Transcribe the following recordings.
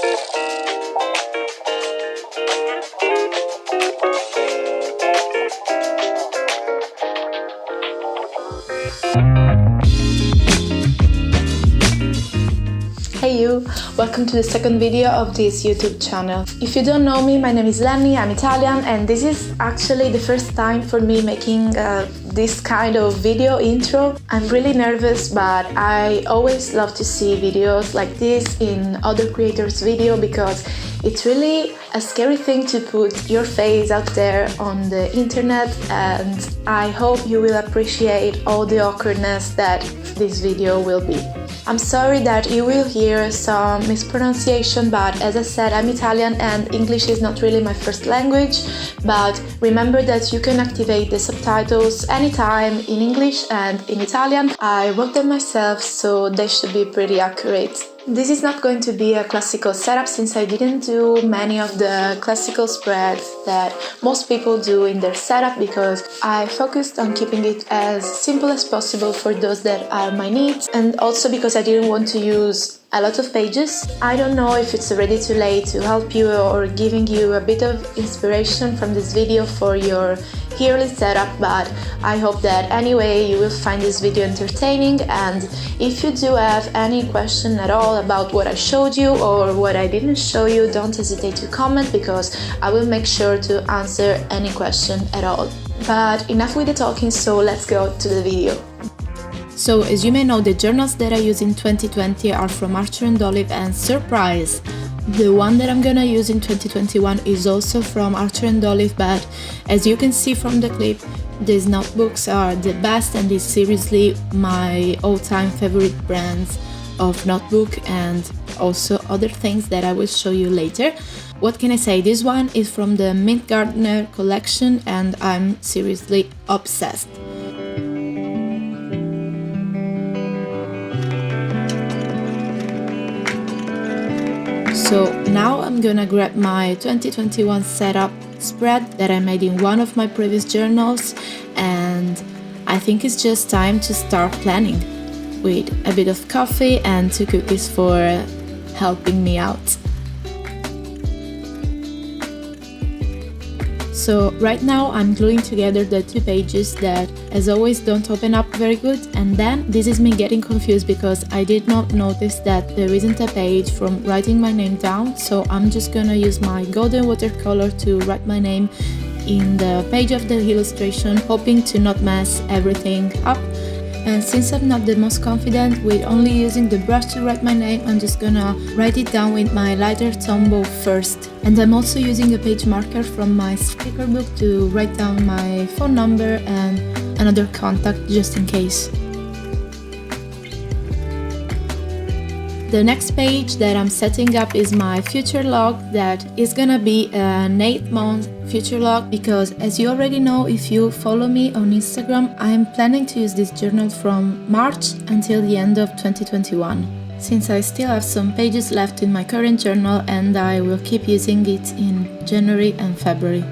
Hey you! Welcome to the second video of this YouTube channel. If you don't know me, my name is Lenny, I'm Italian, and this is actually the first time for me making this kind of video intro. I'm really nervous, but I always love to see videos like this in other creators' video because it's really a scary thing to put your face out there on the internet, and I hope you will appreciate all the awkwardness that this video will be. I'm sorry that you will hear some mispronunciation, but as I said, I'm Italian and English is not really my first language, but remember that you can activate the subtitles anytime in English and in Italian. I wrote them myself, so they should be pretty accurate. This is not going to be a classical setup since I didn't do many of the classical spreads that most people do in their setup because I focused on keeping it as simple as possible for those that are my needs, and also because I didn't want to use a lot of pages. I don't know if it's already too late to help you or giving you a bit of inspiration from this video for your yearly setup, but I hope that anyway you will find this video entertaining, and if you do have any question at all about what I showed you or what I didn't show you, don't hesitate to comment because I will make sure to answer any question at all. But enough with the talking, so let's go to the video. So, as you may know, the journals that I use in 2020 are from Archer & Olive, and surprise! The one that I'm gonna use in 2021 is also from Archer & Olive, but as you can see from the clip, these notebooks are the best and is seriously my all-time favorite brands of notebook, and also other things that I will show you later. What can I say? This one is from the Mint Gardner collection and I'm seriously obsessed. So now I'm gonna grab my 2021 setup spread that I made in one of my previous journals, and I think it's just time to start planning with a bit of coffee and 2 cookies for helping me out. So right now I'm gluing together the 2 pages that, as always, don't open up very good, and then this is me getting confused because I did not notice that there isn't a page from writing my name down, so I'm just gonna use my golden watercolor to write my name in the page of the illustration, hoping to not mess everything up. And since I'm not the most confident with only using the brush to write my name, I'm just gonna write it down with my lighter Tombow first. And I'm also using a page marker from my sticker book to write down my phone number and another contact just in case. The next page that I'm setting up is my future log that is gonna be an 8-month future log because, as you already know if you follow me on Instagram, I'm planning to use this journal from March until the end of 2021, since I still have some pages left in my current journal and I will keep using it in January and February.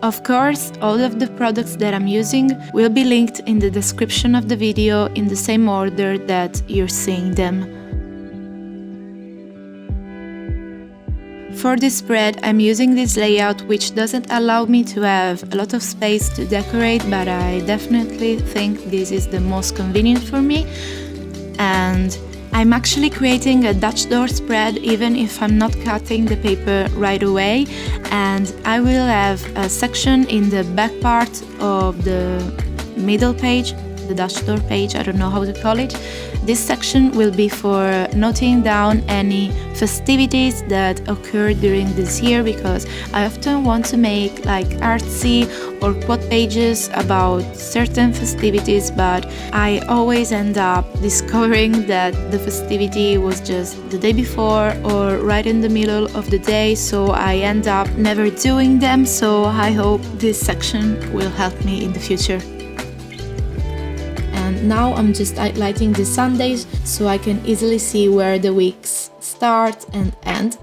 Of course, all of the products that I'm using will be linked in the description of the video in the same order that you're seeing them. For this spread, I'm using this layout which doesn't allow me to have a lot of space to decorate, but I definitely think this is the most convenient for me. And I'm actually creating a Dutch door spread even if I'm not cutting the paper right away, and I will have a section in the back part of the middle page, the Dutch door page, I don't know how to call it. This section will be for noting down any festivities that occurred during this year, because I often want to make like artsy or quote pages about certain festivities, but I always end up discovering that the festivity was just the day before or right in the middle of the day, so I end up never doing them. So I hope this section will help me in the future. And now I'm just highlighting the Sundays so I can easily see where the weeks start and end.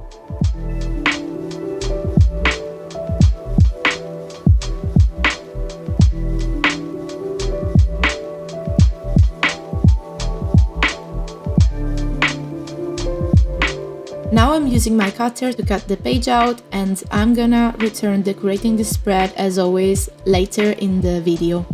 Now I'm using my cutter to cut the page out, and I'm gonna return decorating the spread as always later in the video.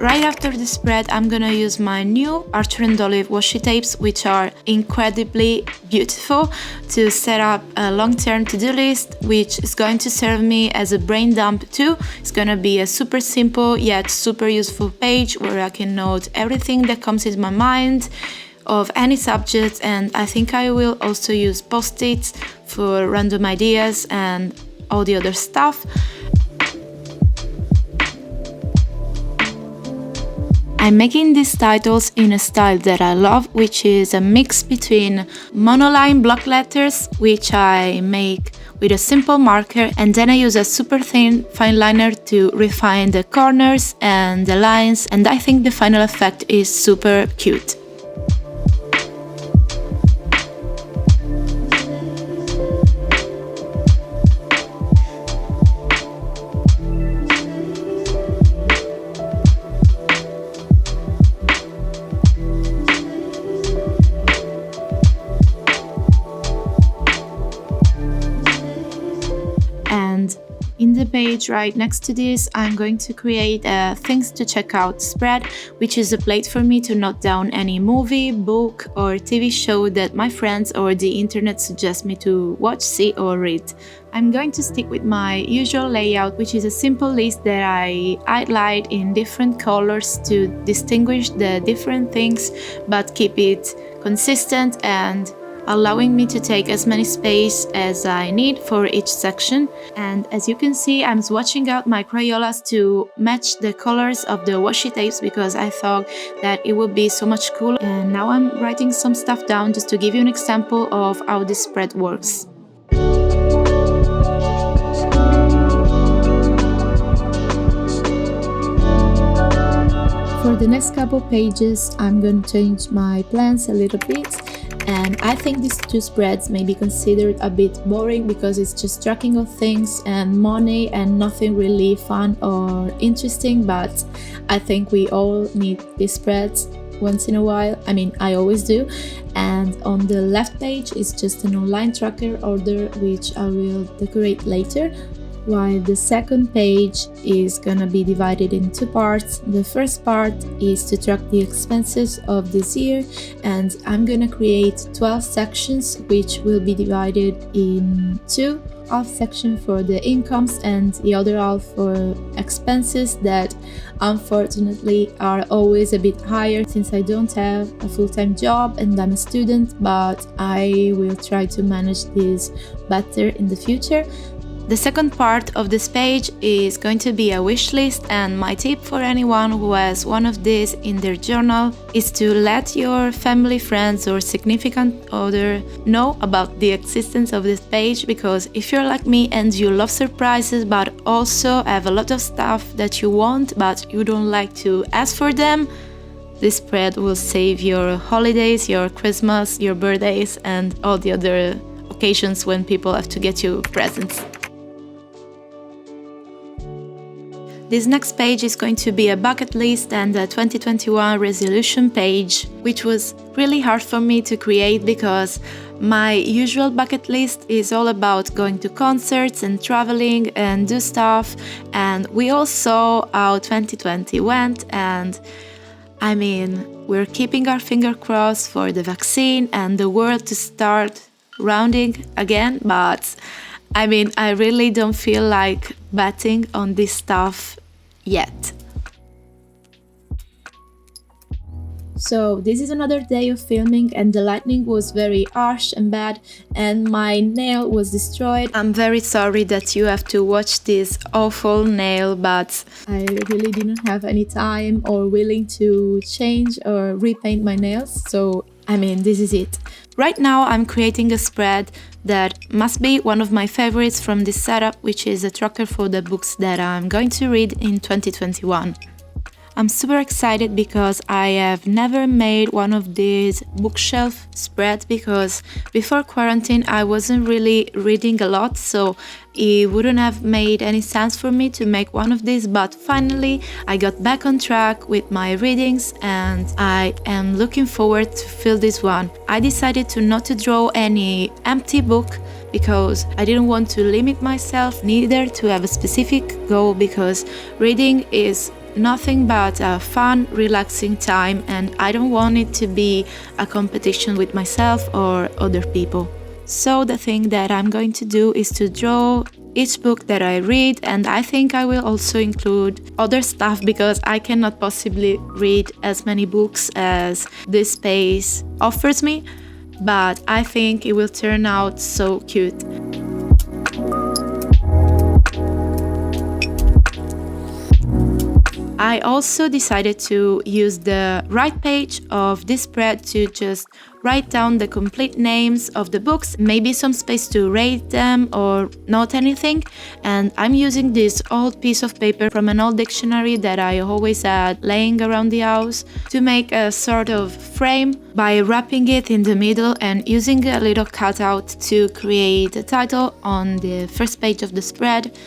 Right after the spread, I'm gonna use my new Archer & Olive washi tapes, which are incredibly beautiful, to set up a long-term to-do list, which is going to serve me as a brain dump too. It's gonna be a super simple yet super useful page where I can note everything that comes into my mind of any subject, and I think I will also use post-its for random ideas and all the other stuff. I'm making these titles in a style that I love, which is a mix between monoline block letters, which I make with a simple marker, and then I use a super thin fine liner to refine the corners and the lines, and I think the final effect is super cute. And in the page right next to this, I'm going to create a things to check out spread, which is a place for me to note down any movie, book or TV show that my friends or the internet suggest me to watch, see or read. I'm going to stick with my usual layout, which is a simple list that I highlight in different colors to distinguish the different things, but keep it consistent and allowing me to take as many space as I need for each section. And as you can see, I'm swatching out my Crayolas to match the colors of the washi tapes because I thought that it would be so much cooler. And now I'm writing some stuff down just to give you an example of how this spread works. For the next couple pages, I'm going to change my plans a little bit. And I think these two spreads may be considered a bit boring because it's just tracking of things and money and nothing really fun or interesting, but I think we all need these spreads once in a while. I mean, I always do. And on the left page is just an online tracker order, which I will decorate later, while the second page is gonna be divided in two parts. The first part is to track the expenses of this year, and I'm gonna create 12 sections which will be divided in two. Half section for the incomes and the other half for expenses that unfortunately are always a bit higher since I don't have a full-time job and I'm a student, but I will try to manage this better in the future. The second part of this page is going to be a wish list, and my tip for anyone who has one of these in their journal is to let your family, friends or significant other know about the existence of this page, because if you're like me and you love surprises but also have a lot of stuff that you want but you don't like to ask for them, this spread will save your holidays, your Christmas, your birthdays and all the other occasions when people have to get you presents. This next page is going to be a bucket list and a 2021 resolution page, which was really hard for me to create because my usual bucket list is all about going to concerts and traveling and do stuff, and we all saw how 2020 went, and I mean, we're keeping our finger crossed for the vaccine and the world to start rounding again, but I mean, I really don't feel like betting on this stuff yet. So this is another day of filming and the lighting was very harsh and bad and my nail was destroyed. I'm very sorry that you have to watch this awful nail, but I really didn't have any time or willing to change or repaint my nails, so I mean, this is it. Right now I'm creating a spread that must be one of my favorites from this setup, which is a tracker for the books that I'm going to read in 2021. I'm super excited because I have never made one of these bookshelf spreads because before quarantine I wasn't really reading a lot, so it wouldn't have made any sense for me to make one of these, but finally I got back on track with my readings and I am looking forward to fill this one. I decided to not to draw any empty book because I didn't want to limit myself, neither to have a specific goal, because reading is nothing but a fun, relaxing time and I don't want it to be a competition with myself or other people. So the thing that I'm going to do is to draw each book that I read, and I think I will also include other stuff because I cannot possibly read as many books as this space offers me, but I think it will turn out so cute. I also decided to use the right page of this spread to just write down the complete names of the books, maybe some space to rate them or not anything. And I'm using this old piece of paper from an old dictionary that I always had laying around the house to make a sort of frame by wrapping it in the middle and using a little cutout to create a title on the first page of the spread.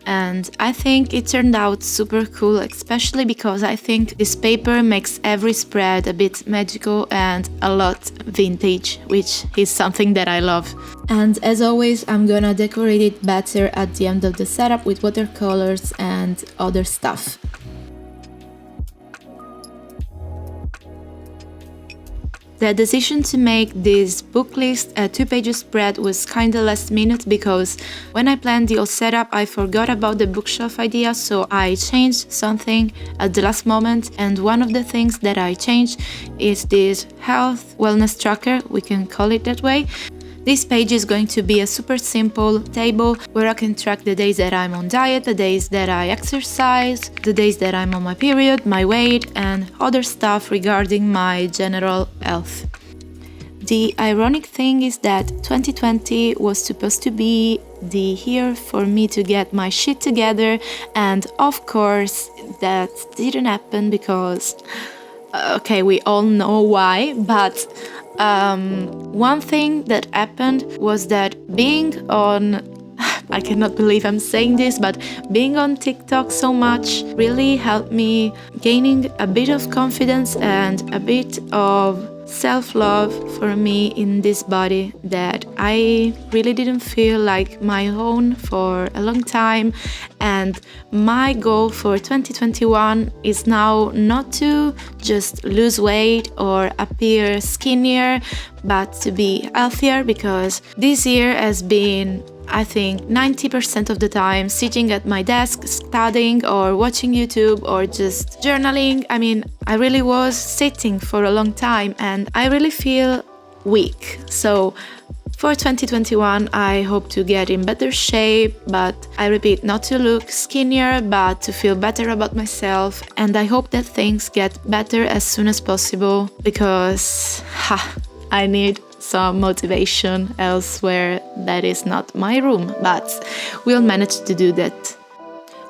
And I think it turned out super cool, especially because I think this paper makes every spread a bit magical and a lot vintage, which is something that I love. And as always, I'm gonna decorate it better at the end of the setup with watercolors and other stuff. The decision to make this book list a 2-page spread was kinda last minute because when I planned the whole setup I forgot about the bookshelf idea, so I changed something at the last moment, and one of the things that I changed is this health wellness tracker, we can call it that way. This page is going to be a super simple table where I can track the days that I'm on diet, the days that I exercise, the days that I'm on my period, my weight, and other stuff regarding my general health. The ironic thing is that 2020 was supposed to be the year for me to get my shit together, and of course that didn't happen because, okay, we all know why, but one thing that happened was that being on, I cannot believe I'm saying this, but being on TikTok so much really helped me gaining a bit of confidence and a bit of self-love for me in this body that I really didn't feel like my own for a long time. And my goal for 2021 is now not to just lose weight or appear skinnier, but to be healthier, because this year has been, I think, 90% of the time sitting at my desk studying or watching YouTube or just journaling. I mean, I really was sitting for a long time and I really feel weak. So for 2021, I hope to get in better shape, but I repeat, not to look skinnier, but to feel better about myself. And I hope that things get better as soon as possible because I need some motivation elsewhere that is not my room, but we'll manage to do that.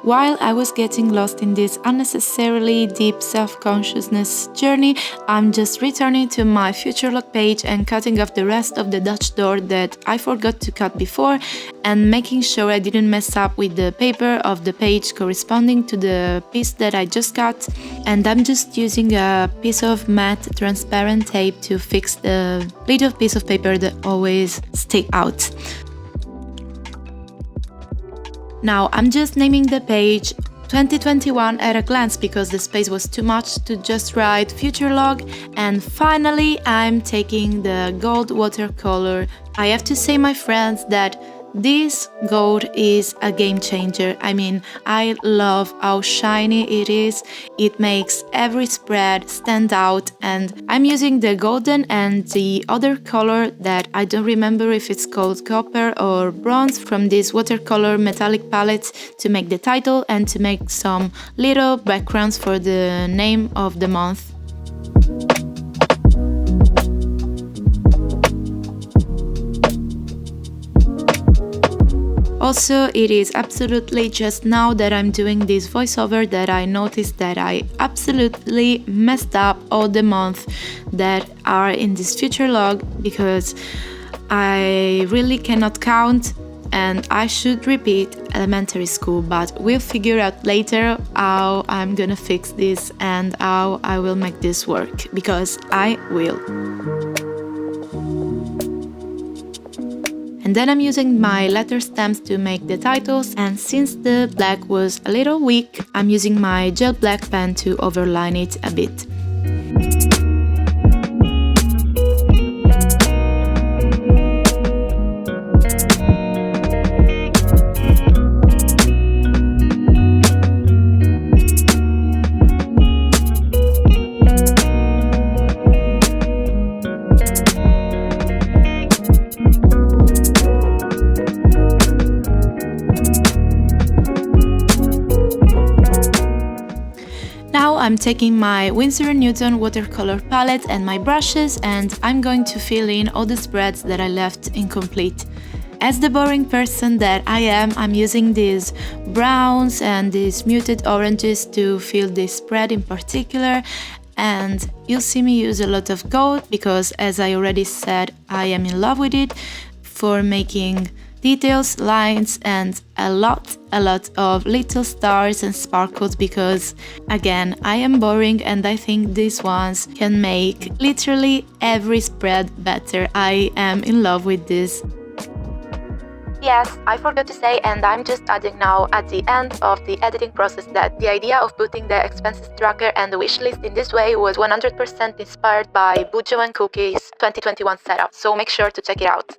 While I was getting lost in this unnecessarily deep self-consciousness journey, I'm just returning to my future log page and cutting off the rest of the Dutch door that I forgot to cut before, and making sure I didn't mess up with the paper of the page corresponding to the piece that I just cut. And I'm just using a piece of matte transparent tape to fix the little piece of paper that always stick out. Now I'm just naming the page 2021 at a glance because the space was too much to just write future log, and finally I'm taking the gold watercolor. I have to say, my friends, that this gold is a game changer. I mean, I love how shiny it is. It makes every spread stand out, and I'm using the golden and the other color that I don't remember if it's called copper or bronze from this watercolor metallic palette to make the title and to make some little backgrounds for the name of the month. Also, it is absolutely just now that I'm doing this voiceover that I noticed that I absolutely messed up all the months that are in this future log, because I really cannot count and I should repeat elementary school, but we'll figure out later how I'm gonna fix this and how I will make this work, because I will. And then I'm using my letter stamps to make the titles, and since the black was a little weak, I'm using my gel black pen to overline it a bit. I'm taking my Winsor & Newton watercolor palette and my brushes, and I'm going to fill in all the spreads that I left incomplete. As the boring person that I am, I'm using these browns and these muted oranges to fill this spread in particular, and you'll see me use a lot of gold because, as I already said, I am in love with it for making details, lines, and a lot of little stars and sparkles, because again, I am boring and I think these ones can make literally every spread better. I am in love with this. Yes, I forgot to say, and I'm just adding now at the end of the editing process, that the idea of putting the expenses tracker and the wish list in this way was 100% inspired by Bujo and Cookie's 2021 setup, so make sure to check it out.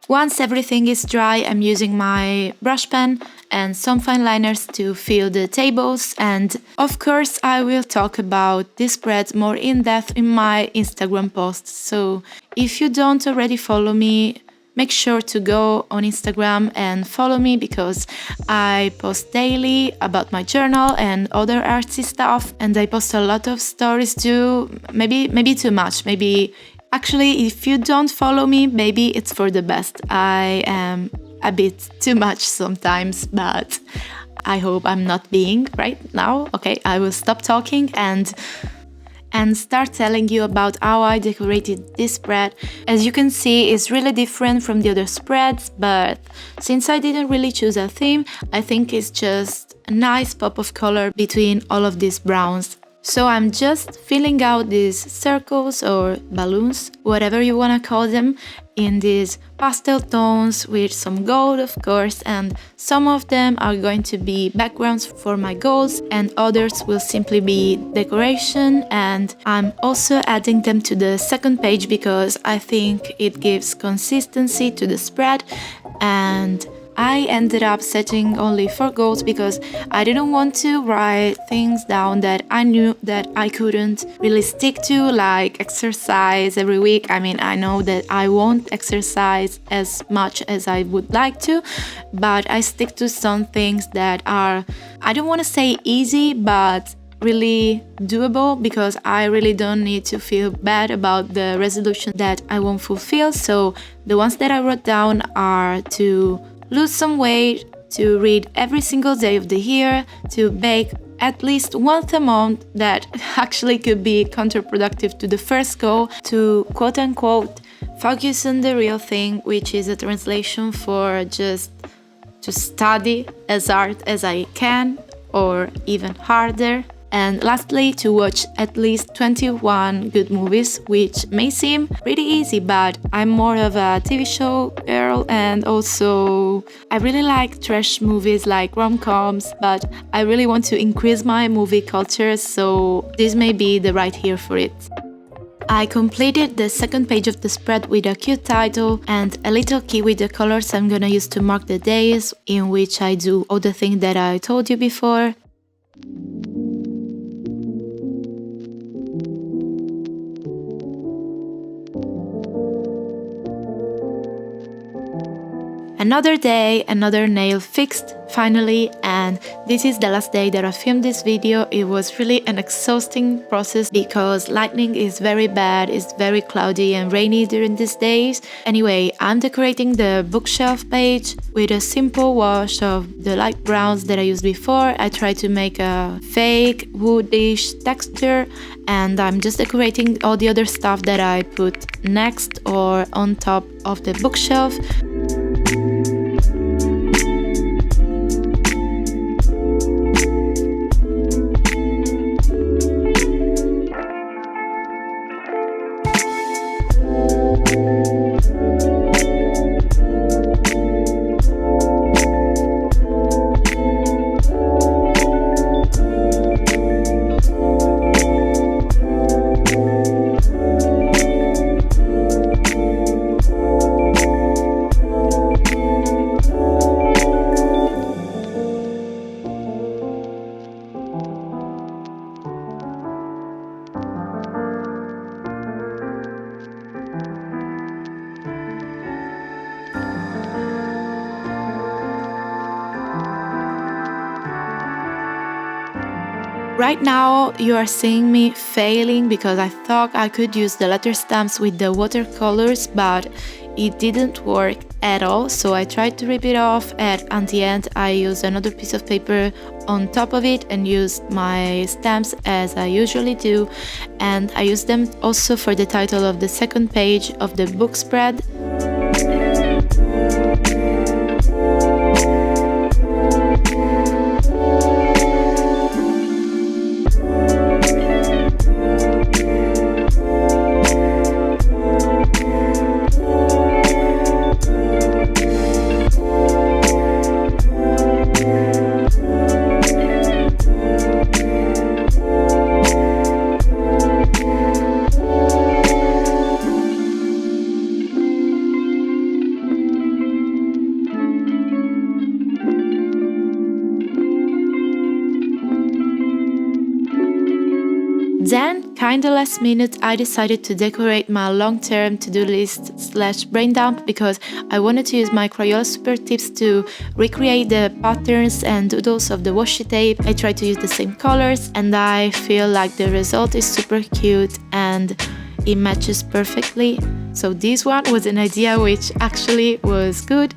Once everything is dry, I'm using my brush pen and some fine liners to fill the tables, and of course I will talk about this spread more in depth in my Instagram posts, so if you don't already follow me, make sure to go on Instagram and follow me, because I post daily about my journal and other artsy stuff, and I post a lot of stories too, maybe too much, Actually, if you don't follow me, maybe it's for the best. I am a bit too much sometimes, but I hope I'm not being right now. Okay, I will stop talking and start telling you about how I decorated this spread. As you can see, it's really different from the other spreads, but since I didn't really choose a theme, I think it's just a nice pop of color between all of these browns. So I'm just filling out these circles or balloons, whatever you want to call them, in these pastel tones with some gold, of course, and some of them are going to be backgrounds for my goals and others will simply be decoration, and I'm also adding them to the second page because I think it gives consistency to the spread, and I ended up setting only 4 goals because I didn't want to write things down that I knew that I couldn't really stick to, like exercise every week. I mean, I know that I won't exercise as much as I would like to, but I stick to some things that are, I don't want to say easy, but really doable, because I really don't need to feel bad about the resolution that I won't fulfill. So the ones that I wrote down are to lose some weight, to read every single day of the year, to bake at least one amount that actually could be counterproductive to the first goal, to quote-unquote focus on the real thing, which is a translation for just to study as hard as I can, or even harder. And lastly, to watch at least 21 good movies, which may seem pretty easy, but I'm more of a TV show girl, and also I really like trash movies like rom-coms, but I really want to increase my movie culture, so this may be the right year for it. I completed the second page of the spread with a cute title and a little key with the colors I'm gonna use to mark the days in which I do all the things that I told you before. And Another day, another nail fixed, finally, and this is the last day that I filmed this video. It was really an exhausting process because lightning is very bad, it's very cloudy and rainy during these days. Anyway, I'm decorating the bookshelf page with a simple wash of the light browns that I used before. I tried to make a fake woodish texture, and I'm just decorating all the other stuff that I put next or on top of the bookshelf. Right now you are seeing me failing because I thought I could use the letter stamps with the watercolors, but it didn't work at all. So I tried to rip it off, and at the end I used another piece of paper on top of it and used my stamps as I usually do, and I used them also for the title of the second page of the book spread. Then, kinda last minute, I decided to decorate my long-term to-do list / brain dump because I wanted to use my Crayola Super Tips to recreate the patterns and doodles of the washi tape. I tried to use the same colors, and I feel like the result is super cute and it matches perfectly. So this one was an idea which actually was good.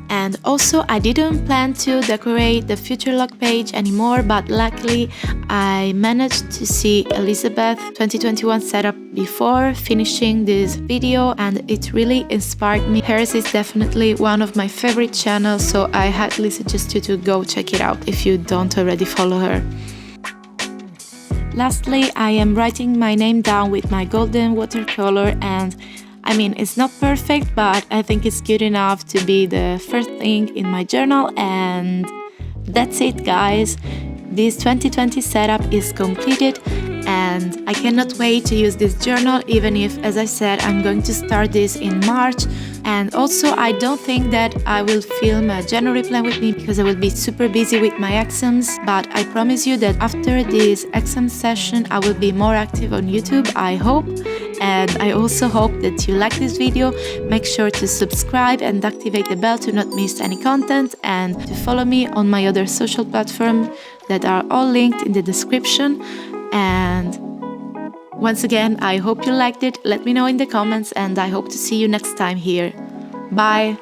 And also, I didn't plan to decorate the future log page anymore, but luckily I managed to see Elizabeth 2021 setup before finishing this video, and it really inspired me. Hers is definitely one of my favorite channels, so I highly suggest you to go check it out if you don't already follow her. Lastly, I am writing my name down with my golden watercolor, and I mean, it's not perfect, but I think it's good enough to be the first thing in my journal, and that's it, guys. This 2020 setup is completed, and I cannot wait to use this journal, even if, as I said, I'm going to start this in March. And also, I don't think that I will film a January plan with me because I will be super busy with my exams, but I promise you that after this exam session I will be more active on YouTube, I hope. And I also hope that you like this video. Make sure to subscribe and activate the bell to not miss any content, and to follow me on my other social platforms that are all linked in the description. And once again, I hope you liked it. Let me know in the comments, and I hope to see you next time here. Bye!